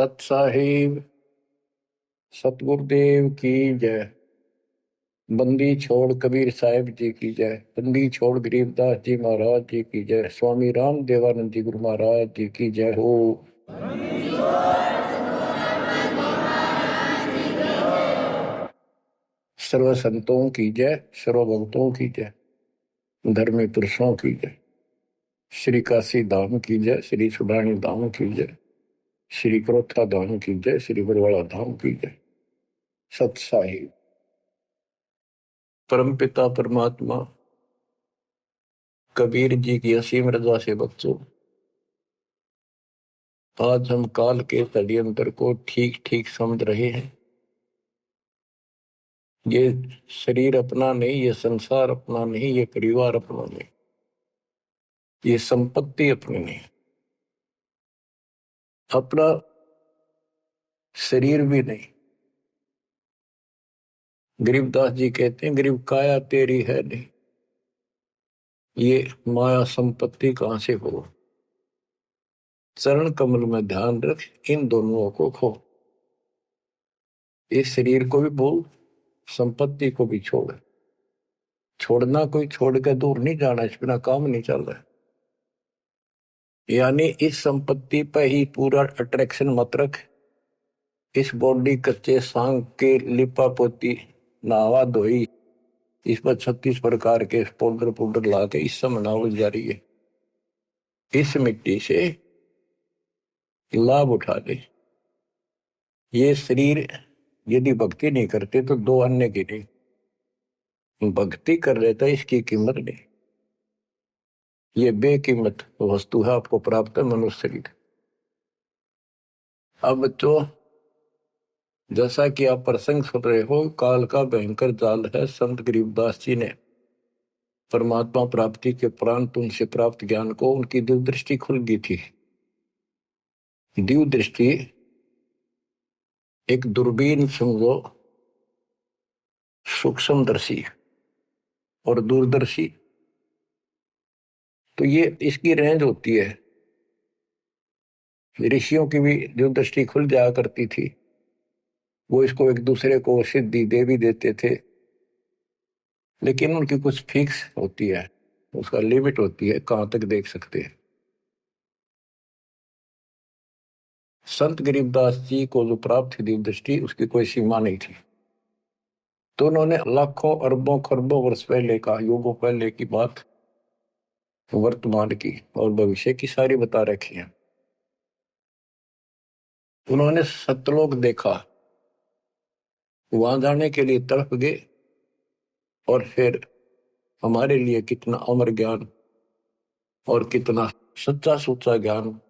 सत साहिब सतगुरुदेव की जय। बंदी छोड़ कबीर साहिब जी की जय। बंदी छोड़ गरीबदास जी महाराज जी की जय। स्वामी राम देवानंद जी गुरु महाराज जी की जय हो। सर्व संतों की जय, सर्व भक्तों की जय, धर्मी पुरुषों की जय। श्री काशी धाम की जय, श्री सुडानी धाम की जय, श्री क्रोथा धाम की जय, श्री बरवाड़ा धाम की जय। सत साहिब परम पिता परमात्मा कबीर जी की असीम रजा से बच्चों, आज हम काल के षड्यंत्र को ठीक ठीक समझ रहे हैं। ये शरीर अपना नहीं, ये संसार अपना नहीं, ये परिवार अपना नहीं, ये संपत्ति अपनी नहीं, अपना शरीर भी नहीं। गरीबदास जी कहते हैं गरीब काया तेरी है नहीं, ये माया संपत्ति कहां से हो। चरण कमल में ध्यान रख, इन दोनों को खो। इस शरीर को भी भूल, संपत्ति को भी छोड़। छोड़ना कोई छोड़ के दूर नहीं जाना, इस बिना काम नहीं चल रहा। यानी इस संपत्ति पर ही पूरा अट्रैक्शन मत रख। इस बॉडी कच्चे सांग के लिपा पोती नहावा धोई, इस पर 36 प्रकार के पाउडर पाउडर ला के इस समय ना उड़ जा रही है। इस मिट्टी से लाभ उठा ले। ये शरीर यदि भक्ति नहीं करते तो दो अन्य की नहीं, भक्ति कर लेता इसकी कीमत नहीं। ये बेकीमत वस्तु है, आपको प्राप्त है मनुष्य शरीर। अब तो जैसा कि आप प्रसंग सुन रहे हो, काल का भयंकर जाल है। संत गरीबदास जी ने परमात्मा प्राप्ति के उपरांत उनसे प्राप्त ज्ञान को उनकी दिव्य दृष्टि खुल गई थी। दिव्य दृष्टि एक दूरबीन समझो, सूक्ष्मदर्शी और दूरदर्शी, तो ये इसकी रेंज होती है। ऋषियों की भी दिव्य दृष्टि खुल जाया करती थी, वो इसको एक दूसरे को सिद्धि दे भी देते थे, लेकिन उनकी कुछ फिक्स होती है, उसका लिमिट होती है कहां तक देख सकते हैं। संत गरीबदास जी को जो प्राप्त थी दिव्य दृष्टि, उसकी कोई सीमा नहीं थी। तो उन्होंने लाखों अरबों खरबों वर्ष पहले का, युगों पहले की बात वर्तमान की और भविष्य की सारी बता रखी है। उन्होंने सतलोक देखा, वहां जाने के लिए तड़प गए, और फिर हमारे लिए कितना अमर ज्ञान और कितना सच्चा सुच्चा ज्ञान,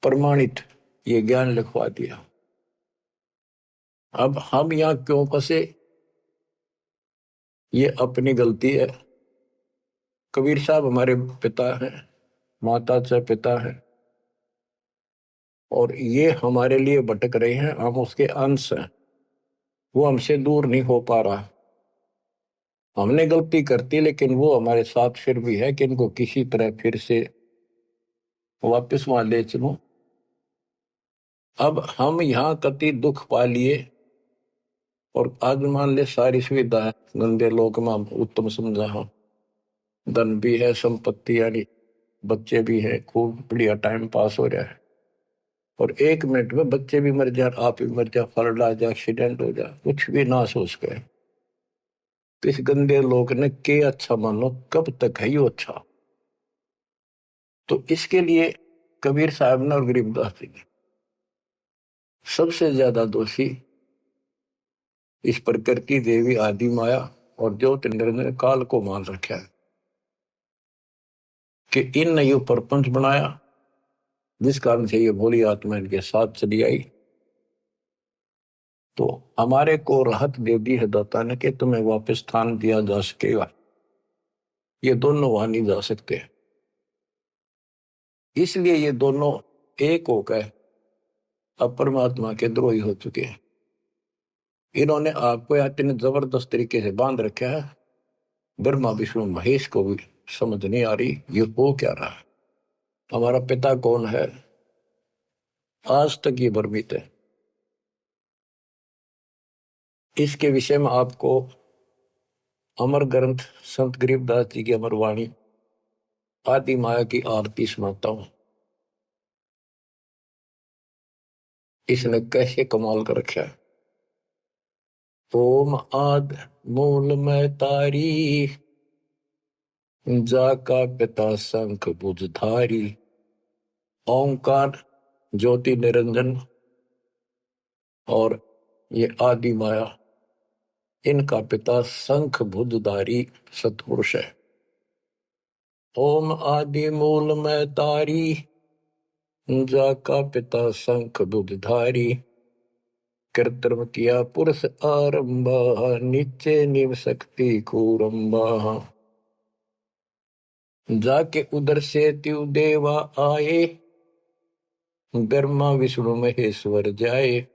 प्रमाणित ये ज्ञान लिखवा दिया। अब हम यहां क्यों फंसे, ये अपनी गलती है। कबीर साहब हमारे पिता हैं, माता से पिता है, और ये हमारे लिए भटक रहे हैं, हम उसके अंश हैं। वो हमसे दूर नहीं हो पा रहा। हमने गलती करती, लेकिन वो हमारे साथ फिर भी है कि इनको किसी तरह फिर से वापस वहां ले चलूं। अब हम यहाँ कति दुख पा लिए, और आज मान ले सारी सुविधा है, गंदे लोक में हम उत्तम समझा हो, धन भी है, संपत्ति यानी बच्चे भी है, खूब बढ़िया टाइम पास हो रहा है, और 1 मिनट में बच्चे भी मर जाए, आप भी मर जाए, फ्लड आ जाए, एक्सीडेंट हो जाए, कुछ भी ना सोच गए। तो इस गंदे लोग ने के अच्छा मानो, कब तक है यो अच्छा। तो इसके लिए कबीर साहब ने और गरीबदास जी ने सबसे ज्यादा दोषी इस प्रकृति देवी आदि माया और ज्योति निरंजन काल को मान रखा है कि इन ने यो प्रपंच बनाया, जिस कारण से ये भोली आत्मा इनके साथ चली आई। तो हमारे को राहत दे दी है दाता ने कि तुम्हें वापस स्थान दिया जा सकेगा। ये दोनों वहां नहीं जा सकते, इसलिए ये दोनों एक होकर अब परमात्मा के द्रोही हो चुके हैं। इन्होंने आपको या इतने जबरदस्त तरीके से बांध रखा है, ब्रह्मा विष्णु महेश को भी समझ नहीं आ रही ये हो क्या रहा है। हमारा पिता कौन है, आज तक ये भ्रमित है। इसके विषय में आपको अमर ग्रंथ संत गरीबदास जी की अमर वाणी आदि माया की आरती सुनाता हूं। इसने कैसे कमाल कर रखा है। ओम आद मूल में तारी, जाका पिता शंख भुजधारी। ओंकार ज्योति निरंजन और ये आदि माया, इनका पिता शंख भुजधारी सतपुरुष है। ओम आदि मूल में तारी, जाका पिता शंख भुजधारी। कृत्रिम किया पुरुष आरंभा, नीचे निव शक्ति कूरंबा। जाके उधर से त्यु देवा आए, ब्रह्मा विष्णु महेश्वर जाए।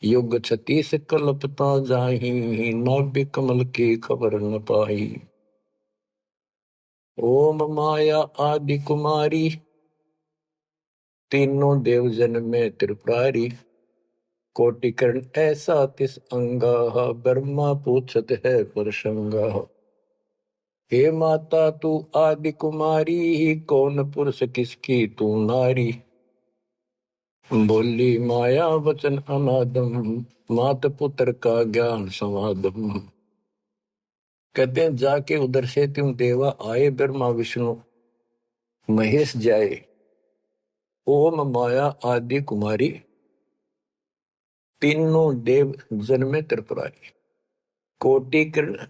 युग 36 कल्पता जाही, नाभि कमल की खबर न पाई। ओम माया आदि कुमारी, तीनों देव जन में त्रिपुरारी। कोटि कर्ण ऐसा तिस अंगा, ब्रह्मा पूछत है परसंगा। हे माता तू आदि कुमारी, कौन पुरुष किसकी तू नारी। बोली माया वचन अनादम, मात पुत्र का ज्ञान समादम। कहते हैं जाके उधर से तुम देवा आए, ब्रह्मा विष्णु महेश जाए। ओम माया आदि कुमारी, तीनों देव जन्मे त्रिपुरारी। कोटि कर्ण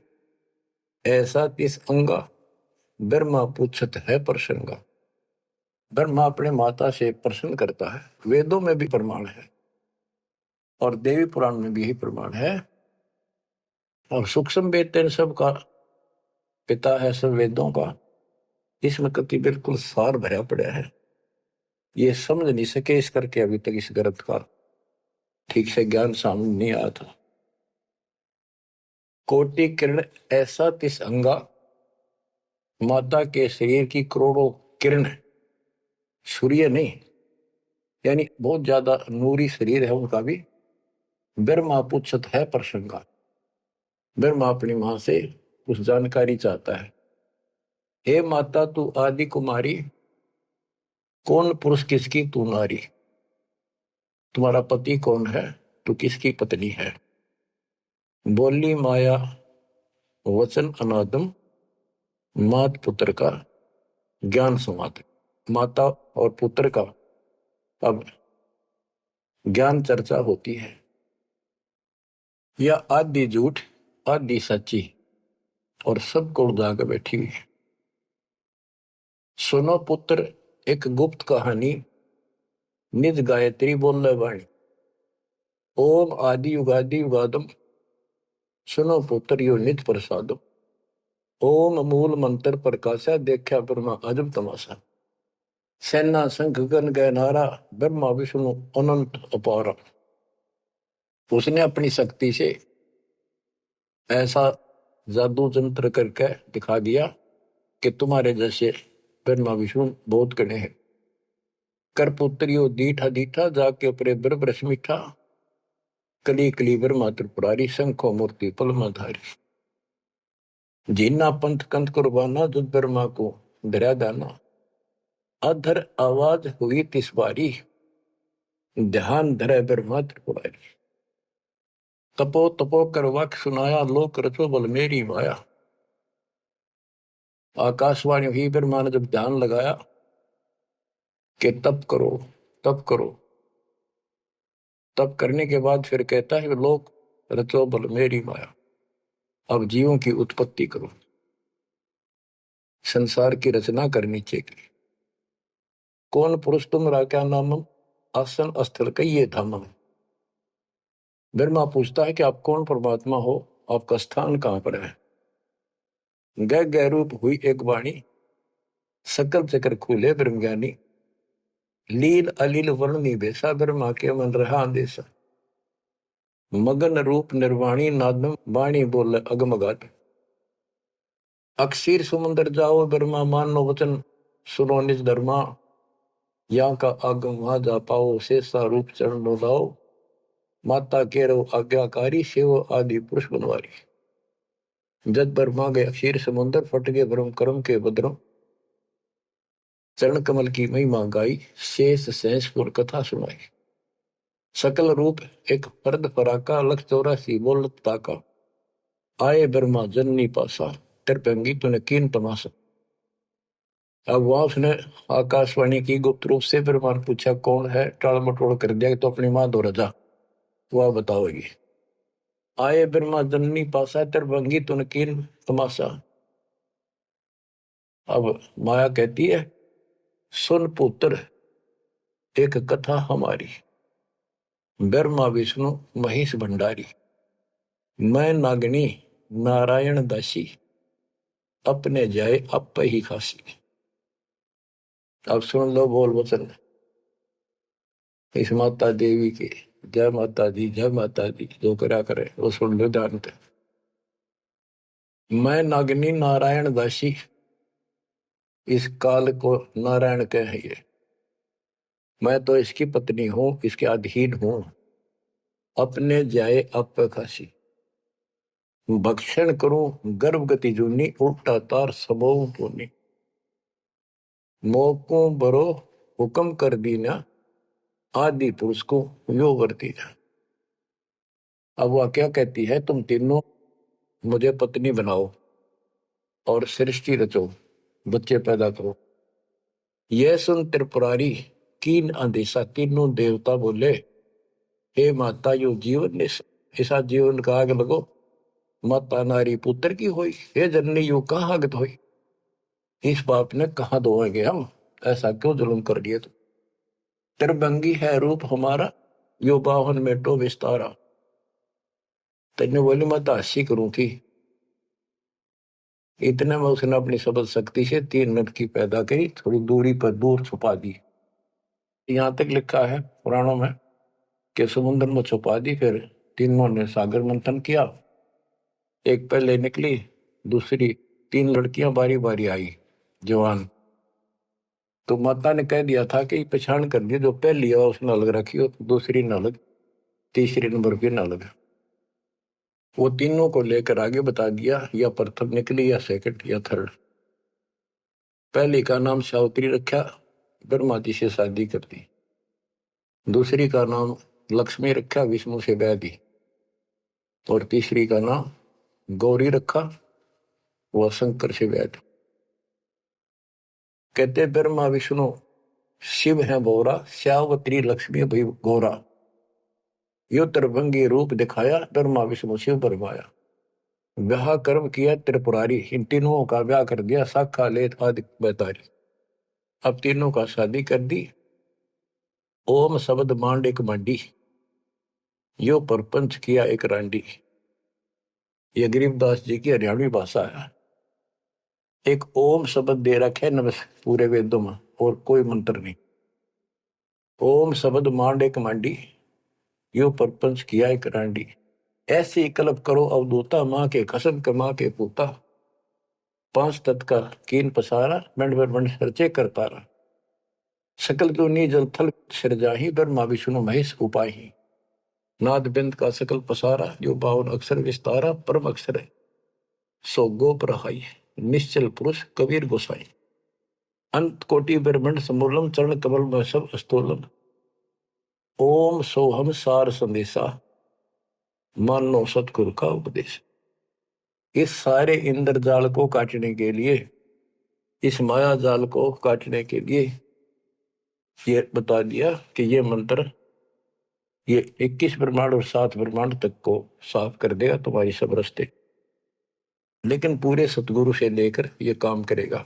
ऐसा तिस अंगा, ब्रह्मा पूछत है प्रसंगा। ब्रह्मा अपने माता से प्रश्न करता है। वेदों में भी प्रमाण है और देवी पुराण में भी ही प्रमाण है। और सूक्ष्म वेद तेन सब का पिता है, सब वेदों का। इसमें कति बिल्कुल सार भरा पड़ा है। ये समझ नहीं सके इस करके अभी तक इस ग्रंथ का ठीक से ज्ञान सामने नहीं आया था। कोटि किरण ऐसा तिस अंगा, माता के शरीर की करोड़ों किरण, सूर्य नहीं, यानी बहुत ज्यादा नूरी शरीर है उनका भी। ब्रह्मा पूछत है प्रसंगा। ब्रह्मा अपनी मां से कुछ जानकारी चाहता है। हे माता तू आदि कुमारी, कौन पुरुष किसकी तू नारी। तुम्हारा पति कौन है, तू किसकी पत्नी है। बोली माया वचन अनादम, मात पुत्र का ज्ञान संवाद। माता और पुत्र का अब ज्ञान चर्चा होती है। यह आदि झूठ आदि सच्ची और सबको उड़ा कर बैठी हुई है। सुनो पुत्र एक गुप्त कहानी, निज गायत्री बोले वाणी। ओम आदि युगादि युगादम, सुनो पुत्र यो निज प्रसादम। ओम मूल मंत्र प्रकाशा, देखा ब्रह्मा अजब तमाशा। सेना शंख गण गए नारा, ब्रह्मा विष्णु अनंत अपारा। उसने अपनी शक्ति से ऐसा जादू जंत्र करके दिखा दिया कि तुम्हारे जैसे ब्रह्मा विष्णु बहुत गणे हैं। कर पुत्रियो दीठा दीठा, जाके अपने ब्रह्म मीठा। कली कली ब्रह्मा त्रिपुरारी, शंखो मूर्ति पलमाधारी। जीना पंथ कंथ कुर्बाना, जुद ब्रह्मा को धरा दाना। अधर आवाज हुई तिस बारी, ध्यान धरे ब्रह्मा त्रिपुरारी। तपो तपो कर वाक्य सुनाया, लोक रचो बल मेरी माया। आकाशवाणी हुई, ब्रह्मा ने जब ध्यान लगाया कि तप करो तप करो। तप करने के बाद फिर कहता है लोक रचो बल मेरी माया। अब जीवों की उत्पत्ति करो, संसार की रचना करनी चाहिए। कौन पुरुष तुम राख्या नामम, आसन स्थल कहिए धामम। ब्रह्मा पूछता है कि आप कौन परमात्मा हो, आपका स्थान कहां पर है। गह गह रूप हुई एक वाणी, सकल चक्र खुले ब्रह्म ज्ञानी। लील अलील वर्ण निवेशा, ब्रह्मा के मन रहा अंदेशा। मगन रूप निर्वाणी नादम, वाणी बोल अगमगाट। अक्षीर समुद्र जाओ ब्रह्मा, मानो वचन सुनो निज धर्मा। यहाँ का आगम वहां जा पाओ, शेषा रूप चरण लाओ, माता केरो आज्ञाकारी, शिव आदि पुरुष बनवारी। जद ब्रह्मा गया क्षीर समुद्र, फट गए ब्रह्म कर्म के बद्रम, चरण कमल की महिमा गाई, शेष सहस पुर कथा सुनाई। सकल रूप एक फर्द फराका, लख 84 बोलत ताका, आए ब्रह्मा जननी पासा, तिरपंगी तूने कीन तमाशा। अब वहां उसने आकाशवाणी की गुप्त रूप से, ब्रह्मा ने पूछा कौन है, टाल मटोड़ कर दिया तो अपनी मां दो रजा, वह बताओगी। आए ब्रह्मा जननी पासा, तिरपंगी तूने कीन तमाशा। अब माया कहती है सुन पुत्र एक कथा हमारी, ब्रह्मा विष्णु महेश भंडारी, मैं नागनी नारायण दासी, अपने जाए अप ही खासी। अब सुन लो बोल वचन इस माता देवी के। जय माता दी, जय माता दी, जो करा करे वो सुन लो ध्यान से। मैं नागनी नारायण दासी, इस काल को नारायण कहे, मैं तो इसकी पत्नी हूं, इसके अधीन हूं, अपने जाए अप खासी, भक्षण करूं गर्भ गति जूनी, उल्टा तार सबो पूनी, मोको बरो हुक्म कर दीना, आदि पुरुष को यो वर्ती। अब वह क्या कहती है, तुम तीनों मुझे पत्नी बनाओ और सृष्टि रचो, बच्चे पैदा करो। यह सुन त्रिपुरारी कीन आदेशा, तीनों देवता बोले हे माता यो जीवन ने ऐसा जीवन का आग लगो, माता नारी पुत्र की होई, हे जननी यू कहाँ आगत होई, इस बाप ने कहाँ धोएंगे हम, ऐसा क्यों जुल्म कर दिए तुम। त्रिभंगी है रूप हमारा, यो बाहन मेटो विस्तारा। तेने बोली मैं तो हंसी करूं थी, इतने में उसने अपनी सबल शक्ति से 3 मिनट की पैदा करी, थोड़ी दूरी पर दूर छुपा दी। यहां तक लिखा है पुराणों में कि समुद्र में छुपा दी, फिर तीनों ने सागर मंथन किया, एक पहले निकली, दूसरी 3 लड़कियां बारी बारी आई जवान, तो माता ने कह दिया था कि पहचान कर दी, जो पहली है उसने अलग रखी हो, दूसरी न अलग, तीसरी नंबर की न अलग। वो तीनों को लेकर आगे बता दिया, या प्रथम निकली या सेकंड या थर्ड। पहली का नाम सावित्री रखा, ब्रह्मा जी से शादी कर दी। दूसरी का नाम लक्ष्मी रखा, विष्णु से ब्याह दी। और तीसरी का नाम गौरी रखा, वह शंकर से ब्याह दी। कहते ब्रह्मा विष्णु शिव है बोरा, सावित्री लक्ष्मी भई गौरा, यो त्रिभंगी रूप दिखाया, ब्रह्मा विष्णु शिव बरमाया। ब्याह कर्म किया त्रिपुरारी, इन तीनों का ब्याह कर दिया, साखा लेत आदि बैतारी। अब तीनों का शादी कर दी। ओम शब्द मांड एक मंडी, यो परपंच किया एक रांडी। ये गरीबदास जी की हरियाणवी भाषा है। एक ओम शब्द दे रखे है न पूरे वेदों में, और कोई मंत्र नहीं। ओम शब्द मांड एक मांडी, यो परपंच किया एक रांडी। ऐसी कल्प करो अवधूता, माँ के कसम कमा के पूता, 5 तत्व का कीन पसारा, मंड मंड सरचे करता रहा। सकल दुनी जल थल सिरजाही, ब्रह्मा विष्णु महेश उपाही। नाद बिंद का सकल पसारा, जो 52 अक्षर विस्तारा, परम अक्षर है सो गोप रहाई, निश्चल पुरुष कबीर गोसाई। अंत कोटि ब्रह्मंड समूलम, चरण कमल में सब अस्तोलम। ओम सोहम सार संदेशा, मानो सतगुरु का उपदेश। इस सारे इंद्रजाल को काटने के लिए, इस माया जाल को काटने के लिए ये बता दिया कि ये मंत्र ये 21 ब्रह्मांड और 7 ब्रह्मांड तक को साफ कर देगा तुम्हारी सब रास्ते। लेकिन पूरे सतगुरु से लेकर ये काम करेगा।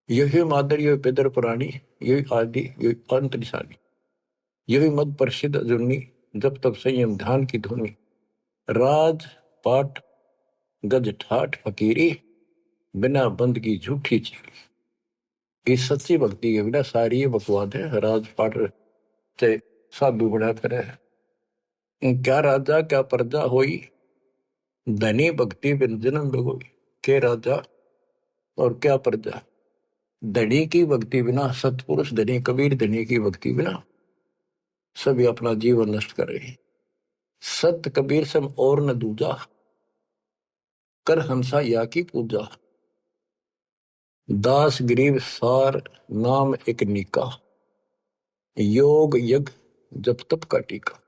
यही मादर, यही पितर पुराणी, यही आदि, यही अंत निशानी, यही मद प्रसिद्ध जुन्नी, जब तब संयम ध्यान की धुनी। राज पाठ गज ठाठ फकीरी, बिना बंद की झूठी चीरी। इस सच्ची भक्ति के बिना सारी ये बकवाद है। राज पाठ से साधु बना फिरे, क्या राजा क्या प्रजा होई, धनी भक्ति बिन जन्म होई। के राजा और क्या प्रजा, धनी की भक्ति बिना, सतपुरुष धनी कबीर धनी की भक्ति बिना सभी अपना जीवन नष्ट कर रहे हैं। सत कबीर सम और न दूजा, कर हंसा या की पूजा। दास गरीब सार नाम एक नीका, योग यज्ञ जप तप का टीका।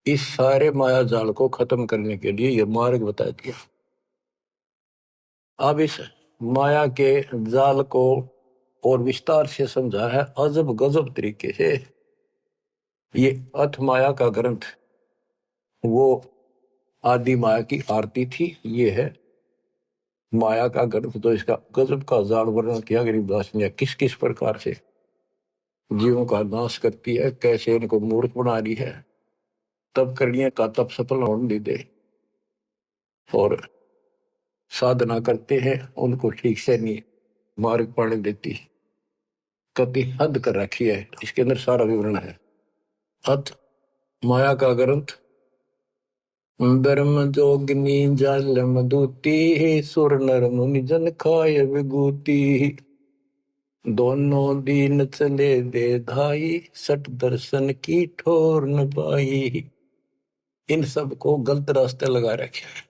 इस सारे माया जाल को खत्म करने के लिए यह मार्ग बता दिया। अब इस माया के जाल को और विस्तार से समझा है अजब गजब तरीके से। ये अथ माया का ग्रंथ वो आदि माया की आरती थी, ये है माया का ग्रंथ। तो इसका गजब का जाल वर्णन किया गरीबदास ने, किस किस प्रकार से जीवों का नाश करती है, कैसे इनको मूर्ख बना रही है, तब करने का तब सफल होने दे, और साधना करते हैं उनको ठीक से नहीं मार्ग पाने देती, कति हद कर रखी है। इसके अंदर सारा विवरण है। अथ माया का ग्रंथ। धर्म जोगिनी जल मधुती, सुर नर मुनि जन खाय विभूति। दोनों दीन चले दे धाई, सट दर्शन की ठोर न पाई। इन सब को गलत रास्ते लगा रखे है,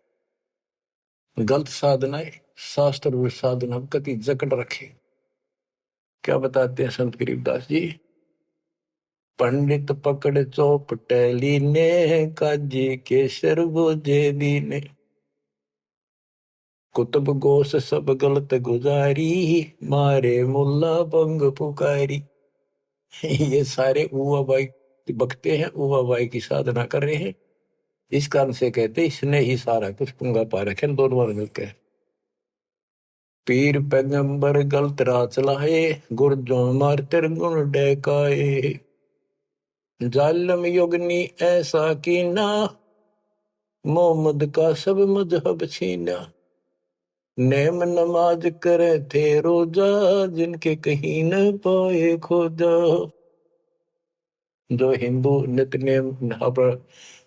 गलत साधनाएं, शास्त्र साधना कति जकड़ रखे। क्या बताते हैं संत गरीबदास जी? पंडित पकड़ चौपटेली ने, काजी केसर बोझे दीने। कुतुब गोस सब गलत गुजारी, मारे मुल्ला बंग पुकारी। ये सारे उवा बाई बकते हैं, उवा बाई की साधना कर रहे हैं। इस कारण से कहते इसने ही सारा कुछ पुंगा पा रखे दोनों मिलकर। पीर पैगंबर गलत राह चलाए, गुरजों मार तेर गुण डैकाए। जालम युगनी ऐसा कीना, मोहम्मद का सब मजहब छीना। नेम नमाज करे थे रोजा, जिनके कहीं न पाए खोजा। जो हिंदू नित्य नेम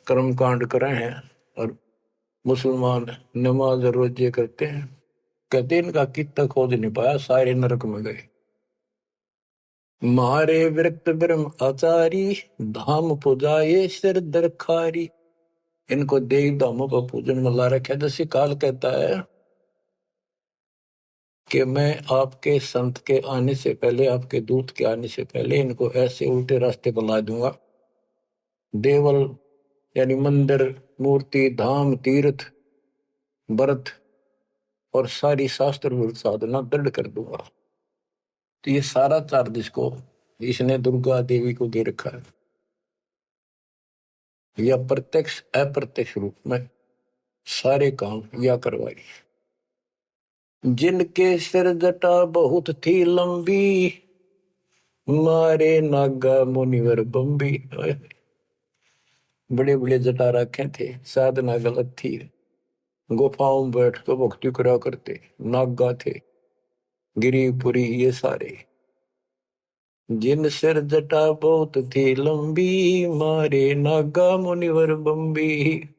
कर्म कांड करे हैं और मुसलमान नमाज रोजे करते हैं, कहते इनका कितना खोज नहीं पाया, सारे नरक में गए। मारे विरक्त ब्रह्म आचारी, धाम पुजाए सिर दरखारी। इनको देव धामों पर पूजन में ला रखा। जैसे काल कहता है कि मैं आपके संत के आने से पहले, आपके दूत के आने से पहले इनको ऐसे उल्टे रास्ते पर ला दूंगा। देवल यानी मंदिर, मूर्ति, धाम, तीर्थ, व्रत और सारी शास्त्र विरुद्ध साधना दृढ़ कर दूंगा। तो ये सारा चार्ज इसको इसने दुर्गा देवी को दे रखा है, या प्रत्यक्ष अप्रत्यक्ष रूप में सारे काम या करवाई। जिनके सिर जटा बहुत थी लंबी, मारे नागा मुनिवर बम्बी। बड़े बड़े जटा रखे थे, साधना गलत थी, गुफाओं में बैठ कर भक्ति करा करते, नागा थे, गिरिपुरी ये सारे। जिन सिर जटा बहुत थी लंबी, मारे नागा मुनिवर बम्बी।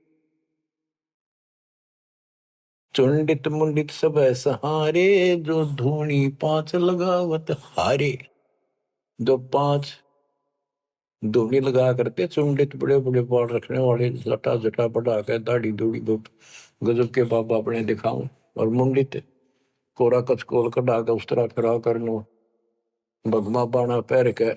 चुंडित मुंडित सब सहारे, जो धूनी पांच लगावत हारे। जो पांच धूनी लगा करते, चुंडित बड़े बड़े बाल रखने वाले, जटा जटा बढ़ा के दाढ़ी दूढ़ी गजब के बाबा अपने दिखाऊं, और मुंडित कोरा कचकोल कढ़ा के उस तरह करा कर लो, भगमा बाणा पैर के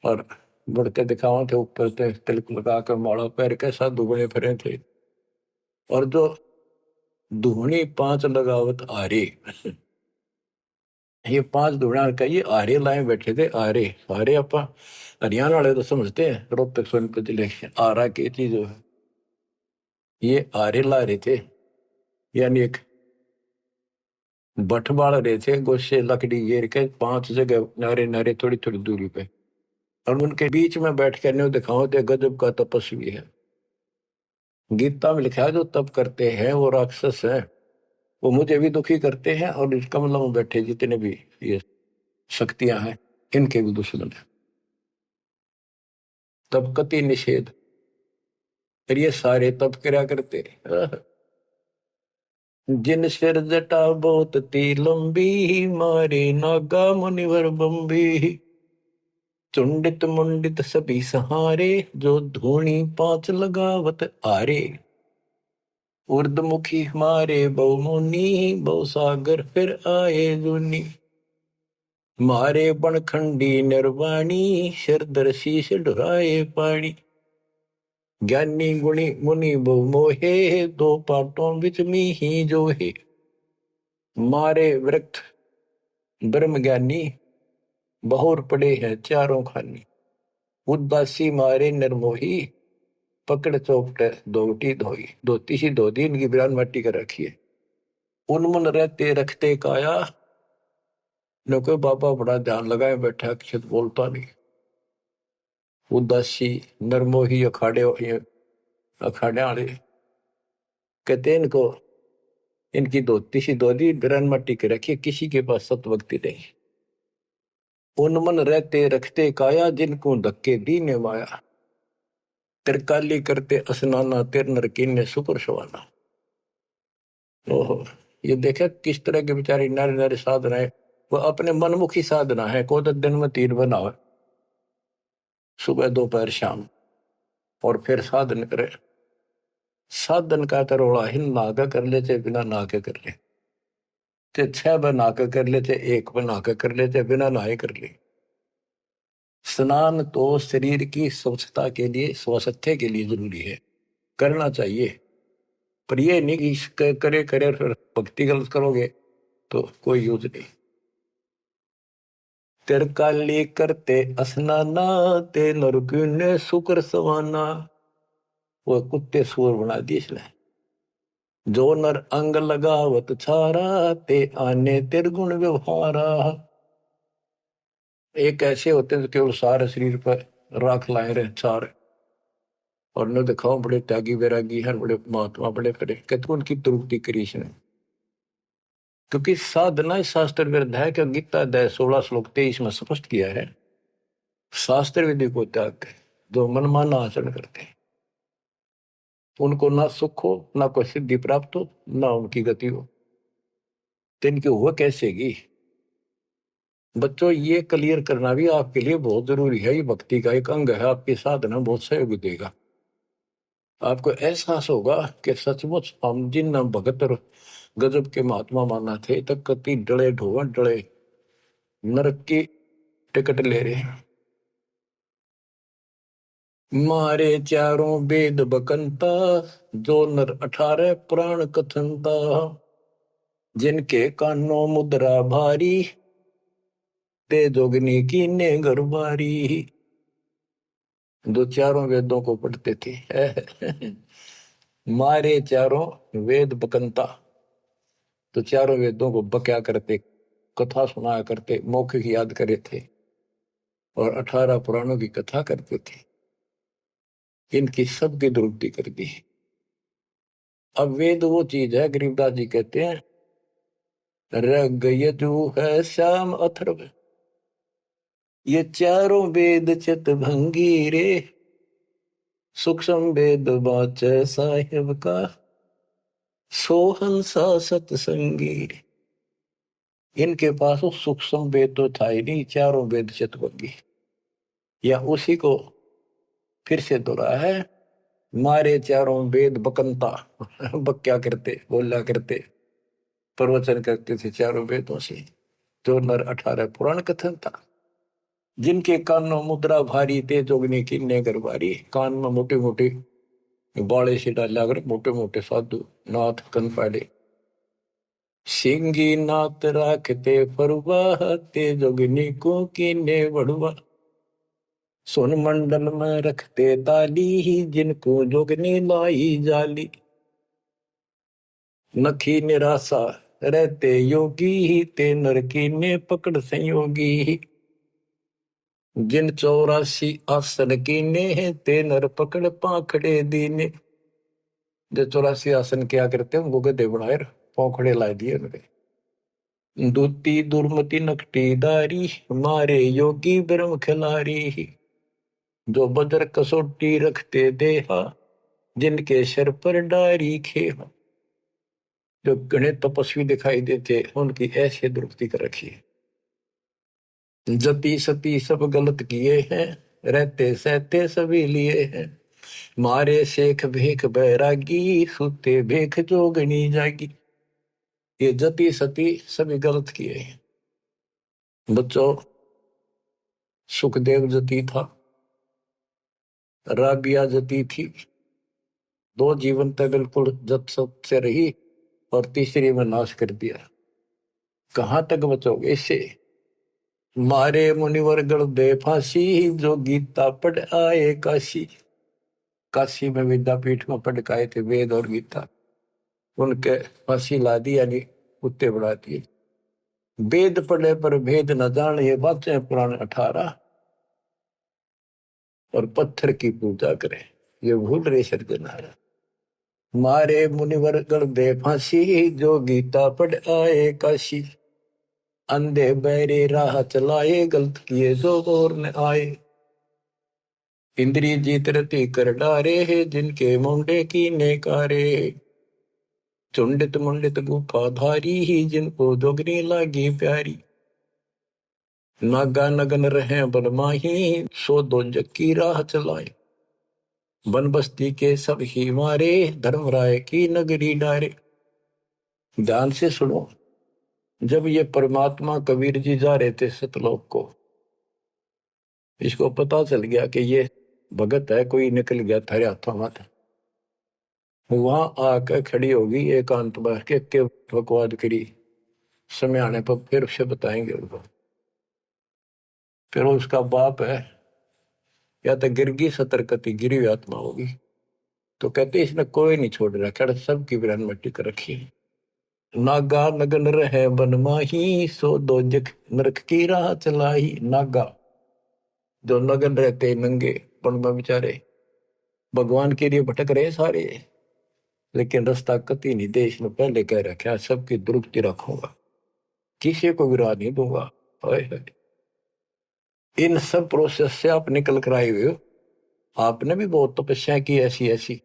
और बढ़ते दिखावा थे, ऊपर से तिलक लगा कर माला पैर के साधु बने फिरे थे। और जो धूनी पांच लगावत आरे, ये पांच धूणा का ये आरे लाए बैठे थे। आरे आरे आप हरियाणा वाले तो समझते हैं, रोहतक सोनभद्र जिले के आरा की चीज है। ये आरे ला रहे थे, यानी एक बठ बाल रहे थे, गोशे लकड़ी घेर के पांच जगह नारे नारे थोड़ी थोड़ी दूरी पे, और उनके बीच में बैठ कर न्यू दिखाओ थे गजब का तपस्वी है। गीता में लिखा है जो तप करते हैं वो राक्षस है, वो मुझे भी दुखी करते हैं, और इस कमलों में बैठे जितने भी ये शक्तियां हैं इनके भी दुश्मन है। तब कति निषेध, फिर ये सारे तप करा करते। जिन सिर जटा बहुत ती लंबी, मारे नागा मुनिवर बम्बी। चुंडित मुंडित सभी सहारे, जो धूणी पांच लगावत आरे। उर्दमुखी हमारे बहुमुनि, बहु सागर फिर आए जुनी। मारे बनखंडी निर्वाणी, सिरधर शीश ढुराए पानी। ज्ञानी गुणी मुनि बहु मोहे, दो पाटों बिच ही जो है। मारे वृक्ष ब्रह्म ज्ञानी, बहुर पड़े हैं चारों खानी। उदासी मारे निर्मोही, पकड़ चौपट दोटी धोई। धोती सी धोती इनकी बिरान मट्टी कर रखी है। उनमुन रहते रखते काया, न कोई बाबा बड़ा ध्यान लगाए बैठा, अक्षत बोलता नहीं। उदासी निर्मोही अखाड़े अखाड़े वाले कहते इनको, इनकी धोती सी धोती बिरान मट्टी कर रखी है, किसी के पास सतभक्ति नहीं। उनमन रहते रखते काया, जिनको धक्के दीने माया। तिरकाली करते स्नाना, तिर नरकीन ने सुपर सवाना। ओहो, ये देखे किस तरह के बेचारी नारी नारी साधना है। वो अपने मनमुखी साधना है। को तो दिन में 3 बनावे, सुबह दोपहर शाम, और फिर साधन करे। साधन का तरोड़ा हिन नागा कर ले, चाहे बिना नाके कर ले, चाहे 6 बना के कर ले, चाहे 1 बना के कर ले, चाहे बिना नहाए कर ले। स्नान तो शरीर की स्वच्छता के लिए, स्वास्थ्य के लिए जरूरी है, करना चाहिए। पर ये नहीं कि करे करे फिर भक्ति गलत करोगे तो कोई यूज नहीं। तिरकाली करते स्नाना, ते नरकुन ने शुक्र सवाना। वो कुत्ते सुअर बना दिए इसने। जो नर अंग लगावत छारा, ते आने तिरगुण व्यवहारा। एक ऐसे होते हैं जो केवल सारे शरीर पर राख लाए रहे छार, और न दिखाओ बड़े त्यागी वैरागी हैं, बड़े महात्मा बड़े करे, कहते उनकी तृप्ति करी इसने। क्योंकि साधना शास्त्र विरुद्ध है कि गीता अध्याय 16 श्लोक 23 में स्पष्ट किया है, शास्त्र विधि को त्याग कर जो मनमाना आचरण करते हैं, उनको ना सुख हो, ना कोई सिद्धि प्राप्त हो, ना उनकी गति हो। तो इनकी हुआ कैसेगी? बच्चों, ये क्लियर करना भी आपके लिए बहुत जरूरी है। ये भक्ति का एक अंग है, आपकी साधना बहुत सहयोग देगा। आपको एहसास होगा कि सचमुच हम जिन भगत और गजब के महात्मा माना थे, तक कति डले ढोवा डले नरक की टिकट ले रहे हैं। मारे चारों वेद बकंता, जो नर 18 पुराण कथनता। जिनके कानों मुद्रा भारी, ते जोगनी की ने गरबारी। जो चारों वेदों को पढ़ते थे। मारे चारों वेद बकंता, तो चारों वेदों को बक्या करते, कथा सुनाया करते, मौखिक याद करे थे, और 18 पुराणों की कथा करते थे। इनकी सबकी दुरुक्ति कर दी। अब वेद वो चीज है, गरीबदास जी कहते हैं, रग यजु है श्याम अथर्व, ये चारों वेद चित भंगी रे। सूक्ष्म वेद बाचे साहिब का, सोहंसा सतसंगी। इनके पास वो सूक्ष्म वेद तो था ही नहीं, चारों वेद चित भंगी। या उसी को फिर से दोहरा है, मारे चारों वेद बकंता। बक्या करते, बोला करते, प्रवचन करते थे चारों वेदों से, जो नर 18 पुराण कथन था। जिनके कानों मुद्रा भारी, ते जोगनी की ने गरबारी। कान में मोटे मोटे बाले से डाला कर, मोटे मोटे साधु नाथ कन पाड़े। सिंगी नाथ राखते फरुआ, ते जोगनी को कीने बढ़ुआ। सोन मंडल में रखते ताली, जिनको जोगनी लाई जाली। नखी निराशा रहते योगी, ते नर की ने पकड़ संयोगी। जिन 84 आसन कीने, ते नर पकड़ पाखड़े दीने। जो 84 आसन क्या करते हैं, उनको गधे बनाए पौखड़े ला दिए उनके। दूती दुर्मति नकटी दारी, मारे योगी ब्रह्म खिलारी। जो बजर कसोटी रखते देहा, जिनके सर पर डारी खेहा। जो घने तपस्वी दिखाई देते उनकी ऐसे दुरुक्ति कर रखी है। जति सती सब गलत किए हैं, रहते सहते सभी लिए हैं, मारे शेख भेख बैरागी, सुते भेख जोगनी जागी। ये जति सती सभी गलत किए हैं। बच्चों, सुखदेव जति था, राबिया जति थी, दो जीवन तक बिल्कुल जत सत से रही और तीसरी में नाश कर दिया। कहां तक बचोगे इससे? मारे मुनिवर गढ़ दे फांसी, जो गीता पढ़ आए काशी। काशी में विद्यापीठ में पढ़ के आए थे वेद और गीता, उनके फांसी ला दी, यानी कुत्ते बढ़ा दिए। वेद पढ़े पर भेद न जान, ये बातें पुराण 18, और पत्थर की पूजा करे, ये भूल रहे सज्जनारा। मारे मुनिवर गढ़ दे फांसी, जो गीता पढ़ आए काशी। अंधे बहरे राह चलाए, गलत किए जो और न आए। इंद्री जीत रति कर डारे है, जिनके मुंडे की नेकारे। चुंडित मुंडित गुफा धारी ही, जिनको जोगनी लागी प्यारी। नागा नगन रहे बनमाही, सो दो जक्की राह चलाए। बन बस्ती के सब ही मारे, धर्मराय की नगरी डारे। ध्यान से सुनो, जब ये परमात्मा कबीर जी जा रहे थे सतलोक को, इसको पता चल गया कि ये भगत है, कोई निकल गया थारे हाथों में। वहां आकर खड़ी होगी एकांत बैठ के बकवाद करी। समय आने पर फिर उसे बताएंगे उनको। फिर उसका बाप है, या तो गिरगी सतर्कती गिरी हुई आत्मा होगी, तो कहते इसने कोई नहीं छोड़ रखा, सबकी बिरान मट्टी कर रखी। नागा नगन रहे बनमाही, सो दो जख नरक की राह चलाई। नागा जो नगन रहते नंगे पण में बेचारे भगवान के लिए भटक रहे सारे, लेकिन रास्ता कति नहीं दे। इसने पहले कह रखा सबकी दुरुक्ति रखूंगा, किसी को विराह नहीं दूंगा। इन सब प्रोसेस से आप निकल कर आए हुए हो। आपने भी बहुत तपस्या की ऐसी ऐसी,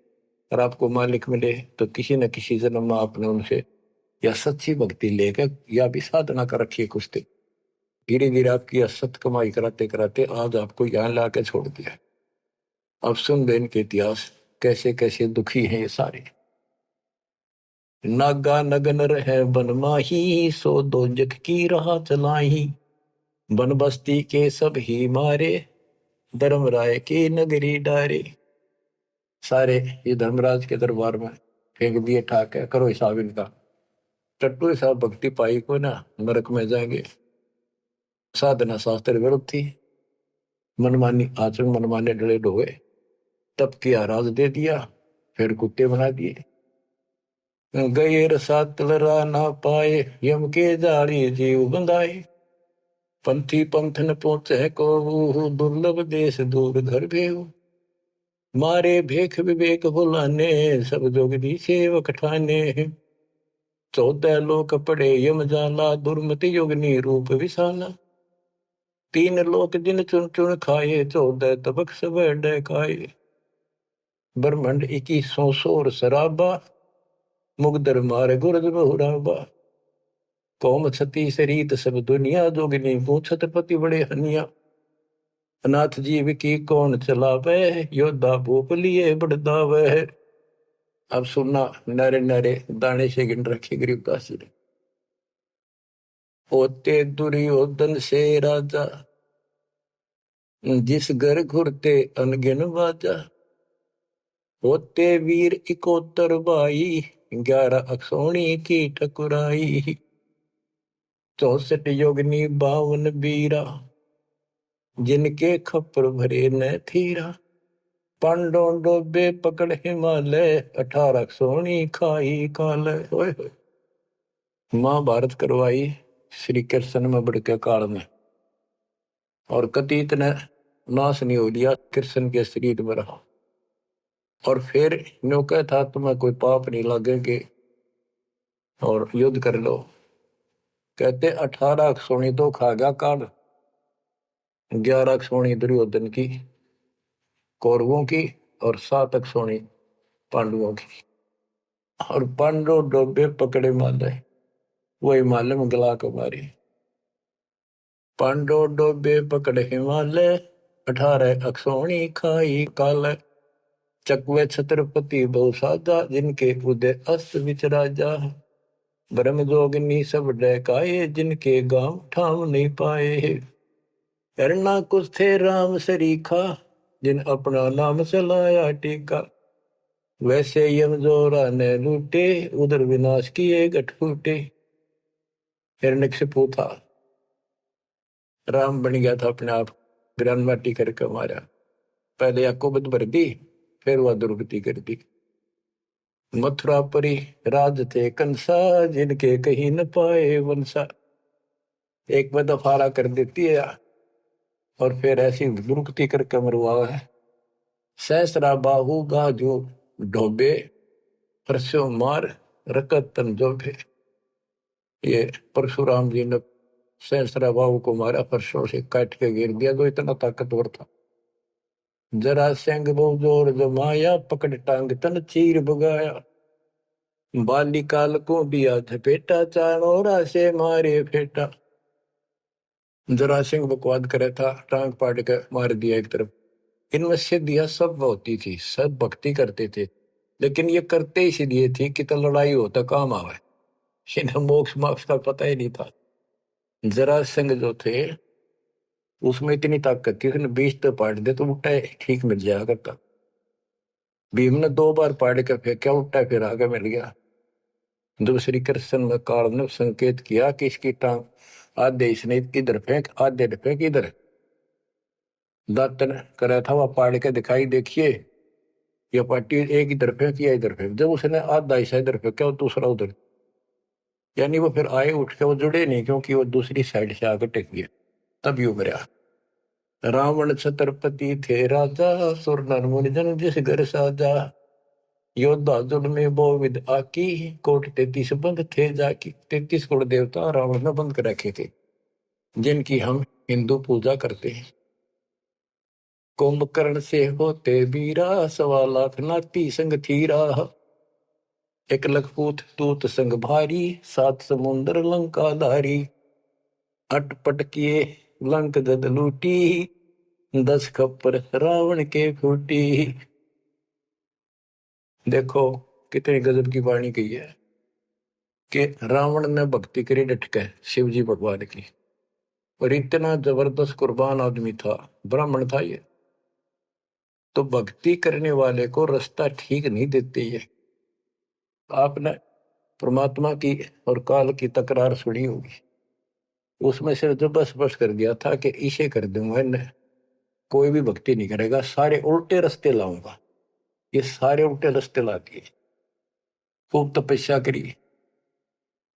और आपको मालिक मिले तो किसी न किसी जन्म में आपने उनसे या सच्ची भक्ति लेकर या भी साधना कर रखी है कुछ दिन। धीरे धीरे आपकी असत कमाई कराते कराते आज आपको यहाँ लाके छोड़ दिया। अब सुन दे इनके इतिहास, कैसे कैसे दुखी हैं ये सारे। नागा नगन रहे बनमाही, सो दो जग की राह चलाई। बन बस्ती के सब ही मारे, धर्मराय की नगरी डारे। सारे ये धर्मराज के दरबार में फेंक दिए ठाक है, करो हिसाब इनका। टट्टू हिसाब भक्ति पाई को ना नरक में जाएंगे। साधना शास्त्र विरुद्ध थी, मनमानी आचरण मनमाने डले ढोए, तब किया राज दे दिया, फिर कुत्ते बना दिए। गए रसात लरा ना पाए, यम के जाली जीव बंधाए। पंथी पंथ न पहुंचे को, दुर्लभ देश दूर घर भेऊ। मारे भेख विवेक भुलाने, सब जोगदी सेवक ठाने। 14 लोक पड़े यम जाला, दुर्मति योगनी रूप विशाला। 3 लोक जिन चुन चुन खाए, 14 तबक सब डकाए। ब्रह्मंड 21 सोर शराबा, मुगदर मार गुरद बहुराबा। कौम छती शरीत सब दुनिया, जोगिनी को छत्रपति बड़े हनिया। अनाथ जीव की कौन चलावे, योद्धा भूप लिए बड़दावे। अब सुनना, नारे नारे दाने से गिन रखे गरीबदास जी ने। होते दुर्योधन से राजा, जिस घर घुरते अनगिन बाजा। होते वीर 71 भाई, 11 अक्षोणी की ठकुराई। 64 योगनी 52 बीरा, जिनके खप्पर भरे न थीरा। पांडों डोबे पकड़ हिमालय, 18 सोनी खाई काल। महाभारत करवाई श्री कृष्ण में बड़के काल में, और कति इतने नाश नहीं हो लिया कृष्ण के शरीर में रहा। और फिर न्यो कहता तुम्हें कोई पाप नहीं लगेंगे और युद्ध कर लो। कहते 18 सोनी तो खा गया काल, 11 सोनी दुर्योधन की कौरवों की, और 7 सोनी पांडवों की। और पांडो डोबे पकड़े माले, वही माले में गला को मारी। पांडो डोबे पकड़े हिमालय, 18 अक्षौणी खाई काल। चकवे छत्रपति बहु साजा, जिनके उदय अस्त विच राजा। ब्रह्म जोगिनी सब डहकाए, जिनके गांव ठाम नहीं पाए। करना कुछ थे राम सरीखा, जिन अपना नाम चलाया टीका। वैसे यम जोरा ने लूटे, उधर विनाश किए गठ फूटे। हिरण्यकशिपु था, राम बन गया था अपने आप, ग्रान माटी करके मारा। पहले याकूबत भर दी, फिर वह दुर्गति कर दी। मथुरापुरी राज थे कंसा, जिनके कहीं न पाए वंशा। एक में दफारा कर देती है और फिर ऐसी दुर्गति करके मरवा है। सहस्रा बाहु गाजो ढोबे, परसों मार रकत तन जोबे। ये परशुराम जी ने सहस्रा बाहु को मारा, परसों से काट के गिर दिया, जो इतना ताकतवर था। जरा सिंह बहु जोर जमाया, पकड़ टांग तन चीर भगाया। बालिकाल को दिया झपेटा, चाणोरा से मारे फेटा। जरा सिंह बकवाद करे था, टांग पाट के मार दिया एक तरफ। इनमें सिद्धियां सब होती थी, सब भक्ति करते थे, लेकिन ये करते इसलिए थी कि तो लड़ाई हो तो काम आवे। इन्हें मोक्ष मोक्ष का पता ही नहीं था। जरा सिंह जो थे उसमें इतनी ताकत थी, उसने 20 तो पाट दे तो उल्टा ठीक मिल जाया करता। भीम ने 2 बार पाट के फेंका, उल्टा फिर आगे मिल गया। जब श्री कृष्ण में काल ने संकेत किया कि इसकी टांग आधे इसने इधर फेंक, आधे फेंक इधर, दातन करा था वह पाड़ के दिखाई, देखिए ये पार्टी एक इधर फेंक या इधर फेंक। जब उसने आधा हिस्सा इधर फेंका, दूसरा उधर, यानी वो फिर आए उठ के, वो जुड़े नहीं, क्योंकि वो दूसरी साइड से आकर टेक गया, तभी उभरा। रावण छत्रपति थे राजा, सुर नर मुनि जन जिस घर साजा। योद्धा जुड़ में बो विद आकी, कोट 33 बंद थे जाकी। 33 कोट देवता रावण ने बंद कर रखे थे, जिनकी हम हिंदू पूजा करते हैं। कुंभकर्ण से होते बीरा, 1.25 लाख नाती संग थीरा। 1 लखपूत तूत संग भारी, 7 समुंदर लंका धारी। अटपट किए लंक जद लूटी, 10 खप्पर रावण के फूटी। देखो कितनी गजब की वाणी कही है कि रावण ने भक्ति करी डटके शिव जी भगवान की, और इतना जबरदस्त कुर्बान आदमी था, ब्राह्मण था ये। तो भक्ति करने वाले को रास्ता ठीक नहीं देते ये। आपने परमात्मा की और काल की तकरार सुनी होगी, उसमें सिर्फ जो बस बस कर दिया था कि इसे कर दूंगा, इन्हें कोई भी भक्ति नहीं करेगा, सारे उल्टे रास्ते लाऊंगा। ये सारे उल्टे रास्ते ला दिए। खूब तपस्या करी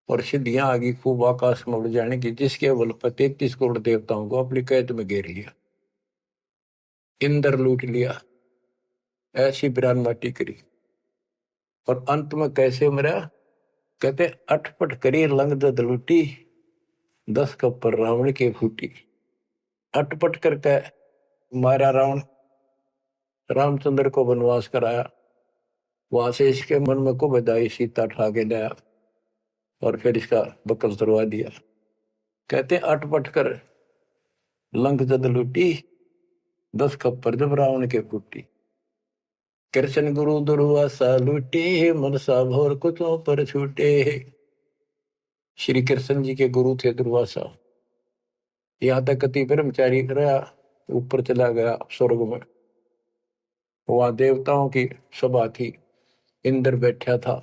और सिद्धियां आ गई, खूब आकाश में उड़ जाने की, जिसके बल पर 33 करोड़ देवताओं को अपनी कैद में घेर लिया, इंद्र लूट लिया, ऐसी बिरान माटी करी। और अंत में कैसे मरा? कहते अटपट करी लंग दद लूटी, 10 कप्पर रावण के फूटी। अटपट करके मारा रावण, रामचंद्र को वनवास कराया, वहां से इसके मन में को बधाई, सीता ठा के लाया और फिर इसका बकल तुरवा दिया। कहते अटपट कर लंक जद लूटी, 10 खप्पर जब रावण के फूटी। कृष्ण गुरु दुर्वासा लूटे, मनसा भोर कुचों पर छूटे। श्री कृष्ण जी के गुरु थे दुर्वासा। यहाँ तक कति ब्रह्मचारी रहा, ऊपर चला गया स्वर्ग में। वहां देवताओं की सभा थी, इंद्र बैठा था,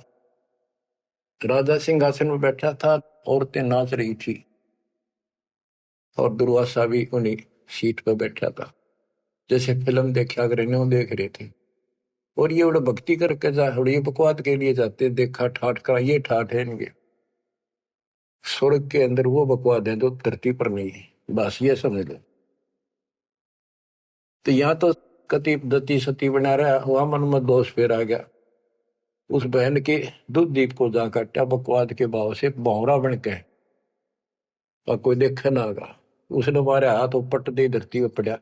राजा सिंहासन में बैठा था, औरतें नाच रही थी और दुर्वासा भी उन्हीं सीट पर बैठा था, जैसे फिल्म देखा अगर इन्हों देख रहे थे। और ये बड़ा भक्ति करके जा, ये बकवाद के लिए जाते, देखा ठाठ का, ये ठाठ है इनके। स्वर्ग के अंदर वो बकवाद है जो धरती पर नहीं है, बस ये समझ लो। तो यहाँ तो कति दती सती बना रहा, वहां मन में दोष फिर आ गया। उस बहन के दूध दीप को जा काटा बकवाद के भाव से, भौरा बन के, और कोई देखे ना आगा। उसने मारे हाथ उपट दे, धरती में पड़ा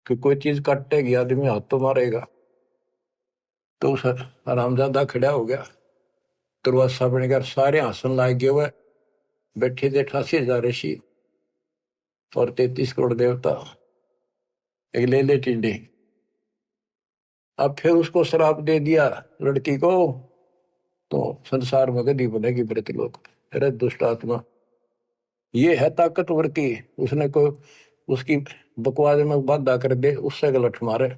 कि कोई चीज काटेगी आदमी हाथ तो मारेगा। तो उस हरामजादा खड़ा हो गया, दुर्वासा बन गया, सारे हंसन लाग गए हुए। बैठे थे 88,000 ऋषि और 33 करोड़ देवता, एक ले ले टिंडे। अब फिर उसको श्राप दे दिया लड़की को, तो संसार में गदी बनेगी मृतलोक। अरे दुष्ट आत्मा, ये है ताकतवर की, उसने को उसकी बकवास में बाधा कर दे, उससे गलत मारे।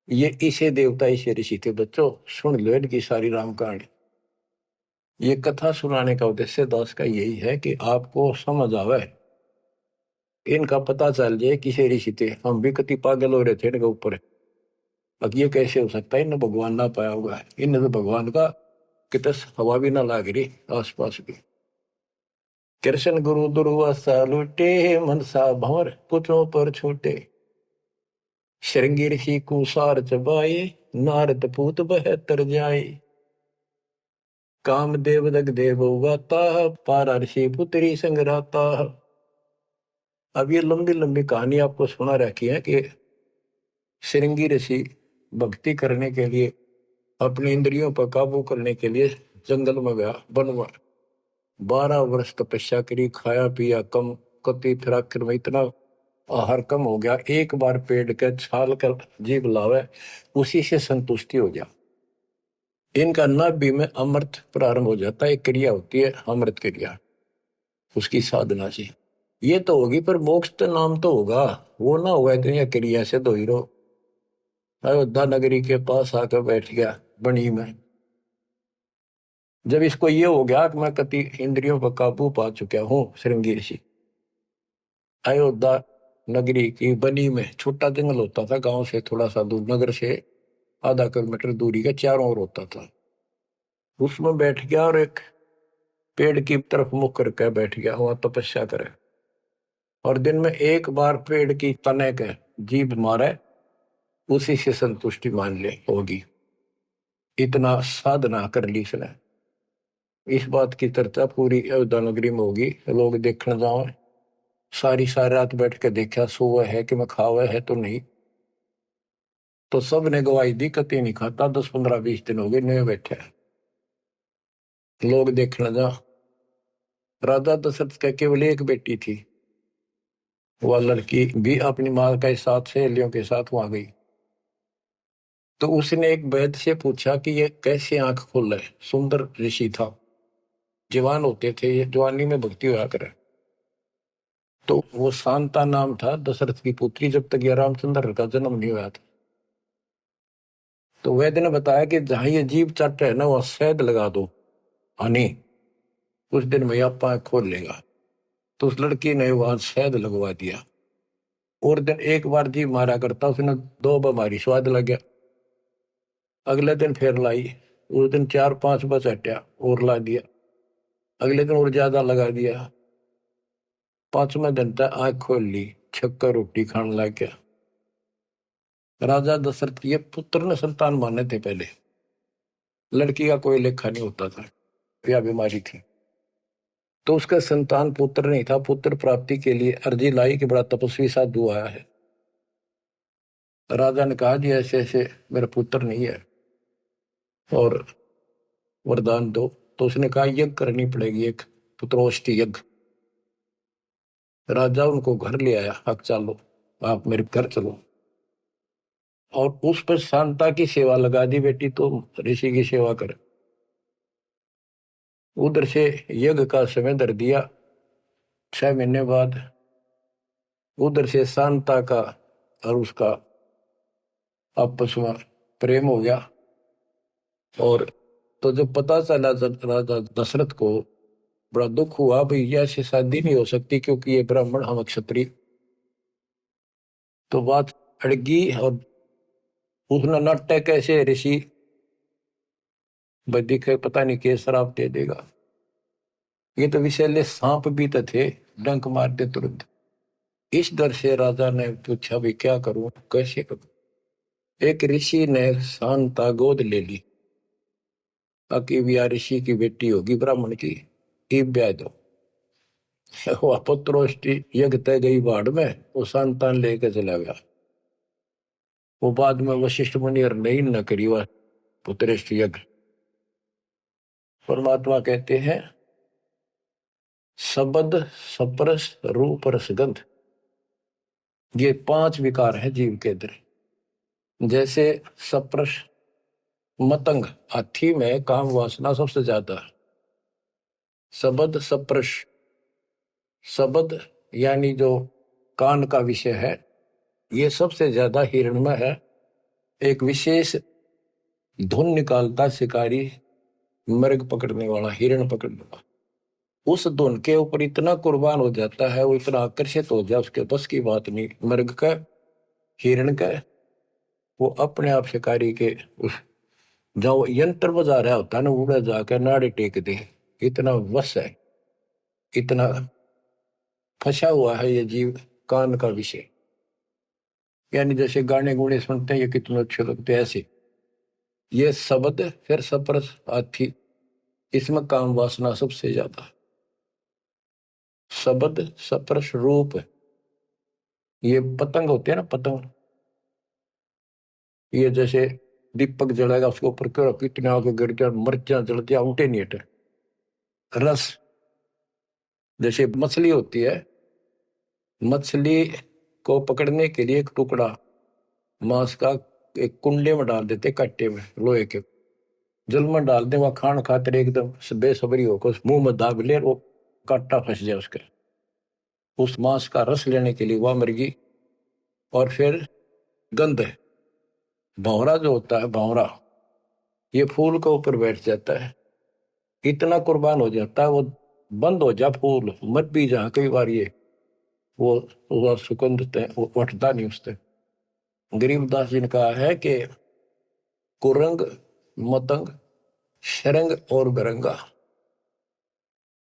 ये इसे देवता इसे ऋषि थे बच्चों, सुन लो इनकी सारी राम कहानी। ये कथा सुनाने का उद्देश्य दास का यही है कि आपको समझ आवे, इनका पता चल जाए किसे ऋषि थे। हम भी कति पागल हो रहे थे इनके ऊपर, अब ये कैसे हो सकता है, इन्हें भगवान ना पाया हुआ है, इन्हें तो भगवान का कितने हवा भी ना लाग रही आसपास भी। कृष्ण गुरु दुर्वासा लूटे, मनसा भंवर पुत्रों पर छूटे। श्रृंगी ऋषि कुसार चबाए, नारद पूत बहतर जाए। काम देव दग देव गाता, पारा ऋषि पुत्री संगराता। अब ये लंबी लंबी कहानी आपको सुना रखी है कि श्रृंगी ऋषि भक्ति करने के लिए, अपनी इंद्रियों पर काबू करने के लिए जंगल में गया, वन में 12 वर्ष तपस्या करी, खाया पिया कम, कति फिर आखिर में इतना आहार कम हो गया, एक बार पेड़ के छाल कर जीभ लावे, उसी से संतुष्टि हो गया। इनका नाभि में अमृत प्रारंभ हो जाता है, एक क्रिया होती है अमृत क्रिया, उसकी साधना से ये तो होगी, पर मोक्ष तो नाम तो होगा, वो ना होगा इतनी क्रिया से तो हीरो। अयोध्या नगरी के पास आकर बैठ गया बनी में। जब इसको ये हो गया कि मैं कति इंद्रियों पर काबू पा चुका हूं, श्रृंगी ऋषि अयोध्या नगरी की बनी में, छोटा जंगल होता था गांव से थोड़ा सा दूर, नगर से आधा किलोमीटर दूरी का, चारों ओर होता था, उसमें बैठ गया और एक पेड़ की तरफ मुख करके बैठ गया, वहां तपस्या करे। और दिन में एक बार पेड़ की तने के जीभ मारे, उसी से संतुष्टि मान ले होगी। इतना साधना कर ली इसने। इस बात की चर्चा पूरी अयोध्या नगरी में होगी, लोग देखने जाओ। सारी रात बैठ के देखा, सोवा है कि मैं खावा है तो नहीं, तो सब ने गवाही दी कति नहीं खाता, 10 15 20 दिन हो गए नए बैठे, लोग देखने जा। राजा दशरथ का केवल एक बेटी थी, वह लड़की भी अपनी माँ के साथ सहेलियों के साथ वहां गई। तो उसने एक वैद्य से पूछा कि ये कैसे आंख खोल रहे, सुंदर ऋषि था, जवान होते थे, ये जवानी में भक्ति होया करे। तो वो शांता नाम था दशरथ की पुत्री, जब तक ये रामचंद्र का जन्म नहीं हुआ था। तो वैद्य ने बताया कि जहां ये जीभ चट है ना, वहां शहद लगा दो हनी, कुछ दिन में आप आंख खोल लेगा। तो उस लड़की ने वहां शहद लगवा दिया, और दिन एक बार जीभ मारा करता, उसने 2 बीमारी स्वाद लग गया। अगले दिन फिर लाई, उस दिन 4 5 बस हटा और ला दिया, अगले दिन और ज्यादा लगा दिया। 5वें दिन तक आंख खोल ली, छक्कर रोटी खाने लग गया। राजा दशरथ ये पुत्र ने संतान माने थे पहले, लड़की का कोई लेखा नहीं होता था, या बीमारी थी। तो उसका संतान पुत्र नहीं था, पुत्र प्राप्ति के लिए अर्जी लाई कि बड़ा तपस्वी साधु आया है। राजा ने कहा जी ऐसे ऐसे मेरा पुत्र नहीं है और वरदान दो। तो उसने कहा यज्ञ करनी पड़ेगी, एक पुत्रोष्टि यज्ञ। राजा उनको घर ले आया, अब चलो आप मेरे घर चलो, और उस पर शांता की सेवा लगा दी, बेटी तो ऋषि की सेवा कर। उधर से यज्ञ का समय धर दिया, 6 महीने बाद उधर से शांता का और उसका आपस में प्रेम हो गया। और तो जब पता चला राजा दशरथ को बड़ा दुख हुआ, भाई ऐसी शादी नहीं हो सकती क्योंकि ये ब्राह्मण हम क्षत्रिय। तो बात अड़गी और उसने नाट्य कैसे ऋषि दिखे, पता नहीं के शराब दे देगा। ये तो विषैले सांप भी तो थे, डंक मार दे तुरंत। इस डर से राजा ने पूछा भी क्या करूं, कैसे करूं। एक ऋषि ने शांता गोद ले ली, ताकि भी ऋषि की बेटी होगी ब्राह्मण की, एक ब्याह दो। वह पुत्रोष्टि यज्ञ तय गई बाढ़ में, वो संतान लेकर चला गया। वो बाद में वशिष्ठ मुनि और नहीं न करी, वह पुत्रेष्ठ यज्ञ। परमात्मा कहते हैं शब्द सप्रस रूप रसगंध, ये 5 विकार है जीव के अंदर। जैसे सप्रस मतंग, हाथी में काम वासना सबसे ज्यादा है। शब्द सप्रस, शब्द यानी जो कान का विषय है, ये सबसे ज्यादा हिरण में है। एक विशेष धुन निकालता शिकारी, मृग पकड़ने वाला, हिरण पकड़ने वाला, उस धुन के ऊपर इतना कुर्बान हो जाता है, वो इतना आकर्षित हो जाए, उसके बस की बात नहीं मृग का, हिरण का। वो अपने आप शिकारी के उस जो यंत्र बजा रहा होता है ना, उड़ा जाकर नाड़े टेक दे, इतना वश है, इतना फंसा हुआ है ये जीव कान का विषय। यानी जैसे गाने गुणे सुनते हैं ये कितने अच्छे लगते हैं, ऐसे ये शब्द फिर सप्रस हाथी, इसमें काम वासना सबसे ज्यादा। शब्द सप्रस रूप, ये पतंग होते हैं ना, पतंग, ये जैसे दीपक जलाएगा उसके ऊपर क्यों कितने आगे गिर जाए, मिर्चा जलती है, उठे नहीं हटे। रस, जैसे मछली होती है, मछली को पकड़ने के लिए एक टुकड़ा मांस का एक कुंडे में डाल देते, कट्टे में लोहे के, जल में डाल दे, वहां खान खातिर एकदम बेसब्री होकर उस मुंह में दाब ले, वो कांटा फंस जाए उसके, उस मांस का रस लेने के लिए वह मृगी। और फिर गंध, भंवरा जो होता है, भंवरा, ये फूल के ऊपर बैठ जाता है, इतना कुर्बान हो जाता है, वो बंद हो जा फूल, मर भी जा कई बार, ये वो सुगंध वो उठता नहीं उससे। गरीबदास जी ने कहा है कि कुरंग मतंग शरंग और बरंगा,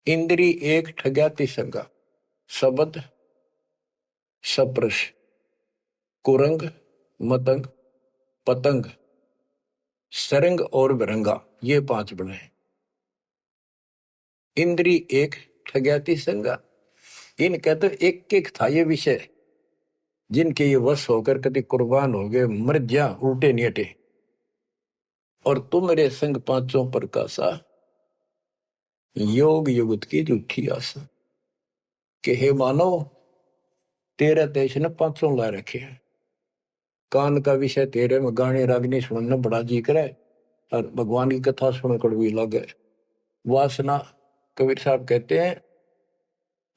इंद्री एक ठग्याति संगा। शब्द सप्रश कुरंग मतंग पतंग सरंग और बरंगा, ये 5 बने हैं। इंद्री एक ठग्याति संगा, इनका तो एक एक था ये विषय, जिनके ये वश होकर कभी कुर्बान हो गए, मर जा उल्टे नहीं हटे। और तुम मेरे संग पांचों प्रकाशा, योग युगत की झूठी आशा। कि हे मानव, तेरे देश ने 500 ला रखे हैं, कान का विषय तेरे में गाने रागनी सुनना बड़ा जी करे, और भगवान की कथा सुन कड़वी लगे। वासना, कबीर साहब कहते हैं,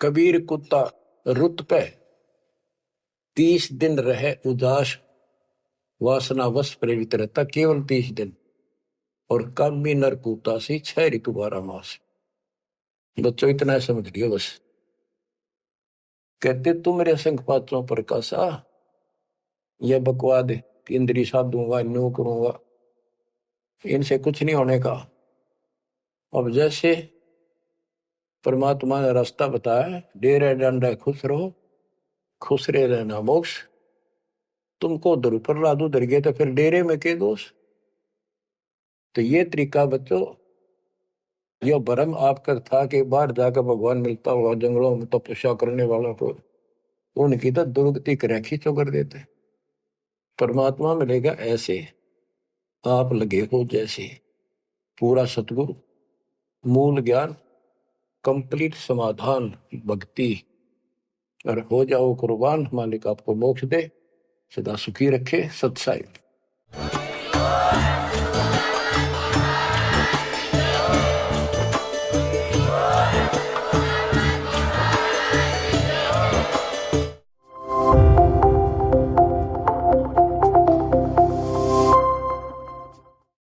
कबीर कुत्ता रुत पे 30 दिन रहे उदास, वासना वश प्रेरित रहता केवल 30 दिन, और कामी नर कुत्ता से 6 ऋतु 12 मास। बच्चों इतना समझ लियो बस। कहते तू मेरे संग पात्रों प्रकाशा, यह बकवाद इंद्री साधूंगा, न्यू करूंगा, इनसे कुछ नहीं होने का। अब जैसे परमात्मा ने रास्ता बताया, डेरे डंडा खुश रहो, खुश रहे रहना मोक्ष। तुमको उधर ऊपर लादू उधर गए तो फिर डेरे में के दोष। तो ये तरीका बच्चों, यह भरम आपका था कि बाहर जाकर भगवान मिलता हुआ जंगलों में तपस्या करने वालों को, उनकी तो दुर्गति कर खींचो कर देते। परमात्मा मिलेगा ऐसे आप लगे हो जैसे, पूरा सतगुरु, मूल ज्ञान, कंप्लीट समाधान, भक्ति, और हो जाओ कुर्बान। मालिक आपको मोक्ष दे, सदा सुखी रखे। सत्साई।